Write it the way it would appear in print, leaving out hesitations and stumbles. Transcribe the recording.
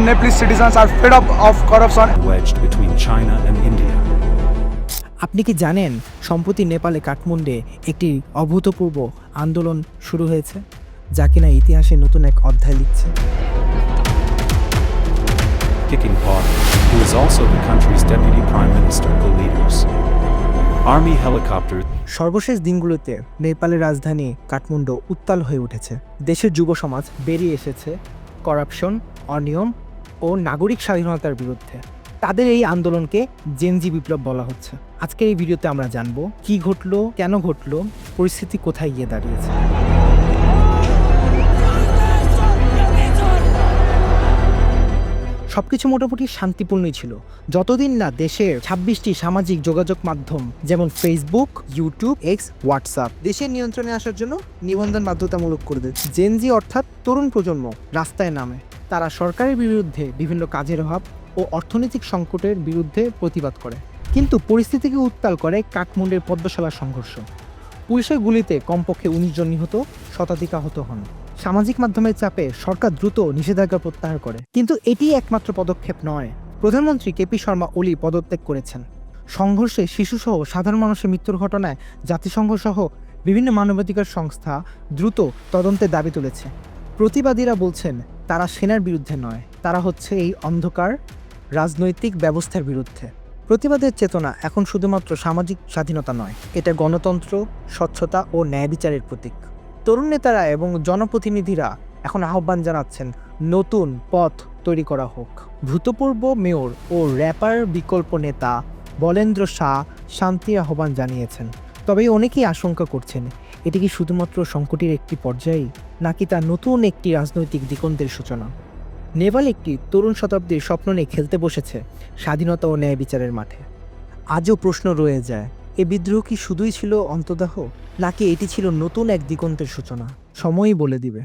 Nepalese citizens are fed up of corruption. wedged between China and India. আপনি কি জানেন সম্প্রতি নেপালে কাঠমান্ডুতে একটি অভূতপূর্ব আন্দোলন শুরু হয়েছে যা কিনা ইতিহাসে নতুন এক অধ্যায় লিখছে। Kicking Paul, who is also the country's deputy prime minister, the leaders. Army helicopter. সর্বশেষ দিনগুলোতে নেপালের রাজধানী কাঠমান্ডু উত্তাল হয়ে উঠেছে। দেশের যুব সমাজ বেরিয়ে এসেছে করাপশন, অনিয়ম ও নাগরিক স্বাধীনতার বিরুদ্ধে। তাদের এই আন্দোলনকে জেনজি বিপ্লব বলা হচ্ছে। আজকের এই ভিডিওতে আমরা জানবো কি ঘটলো, কেন ঘটলো, পরিস্থিতি কোথায় গিয়ে দাঁড়িয়েছে। সবকিছু মোটামুটি শান্তিপূর্ণই ছিল যতদিন না দেশের ২৬টি সামাজিক যোগাযোগ মাধ্যম যেমন ফেসবুক, ইউটিউব, এক্স, হোয়াটসঅ্যাপ দেশের নিয়ন্ত্রণে আসার জন্য নিবন্ধন বাধ্যতামূলক করে দেয়। জেনজি অর্থাৎ তরুণ প্রজন্ম রাস্তায় নামে। তারা সরকারের বিরুদ্ধে বিভিন্ন কাজের অভাব ও অর্থনৈতিক সংকটের বিরুদ্ধে প্রতিবাদ করে। কিন্তু পরিস্থিতিকে উত্তাল করে কাঠমান্ডুর পদ্মশালা সংঘর্ষ। পুলিশের গুলিতে কমপক্ষে ১৯ জন নিহত, শতাধিক আহত হন। সামাজিক মাধ্যমের চাপে সরকার দ্রুত নিষেধাজ্ঞা প্রত্যাহার করে। কিন্তু এটি একমাত্র পদক্ষেপ নয়। প্রধানমন্ত্রী কেপি শর্মা ওলি পদত্যাগ করেছেন। সংঘর্ষে শিশুসহ সাধারণ মানুষের মৃত্যুর ঘটনায় জাতিসংঘ সহ বিভিন্ন মানবাধিকার সংস্থা দ্রুত তদন্তের দাবি তুলেছে। প্রতিবাদীরা বলছেন তারা সেনার বিরুদ্ধে নয়, তারা হচ্ছে এই অন্ধকার রাজনৈতিক ব্যবস্থার বিরুদ্ধে। প্রতিবাদের চেতনা এখন শুধুমাত্র সামাজিক স্বাধীনতা নয়, এটা গণতন্ত্র, স্বচ্ছতা ও ন্যায় বিচারের প্রতীক। তরুণ নেতারা এবং জনপ্রতিনিধিরা এখন আহ্বান জানাচ্ছেন নতুন পথ তৈরি করা হোক। ভূতপূর্ব মেয়র ও র্যাপার বিকল্প নেতা বলেন্দ্র শাহ শান্তির আহ্বান জানিয়েছেন। তবে অনেকেই আশঙ্কা করছেন এটি কি শুধুমাত্র সংকটের একটি পর্যায়, নাকি তা নতুন একটি রাজনৈতিক দিগন্তের সূচনা। নেপাল একটি তরুণ শতাব্দীর স্বপ্ন নিয়ে খেলতে বসেছে স্বাধীনতা ও ন্যায় বিচারের মাঠে। আজও প্রশ্ন রয়ে যায়, এ বিদ্রোহ কি শুধুই ছিল অন্তর্দাহ, নাকি এটি ছিল নতুন এক দিগন্তের সূচনা? সময়ই বলে দিবে।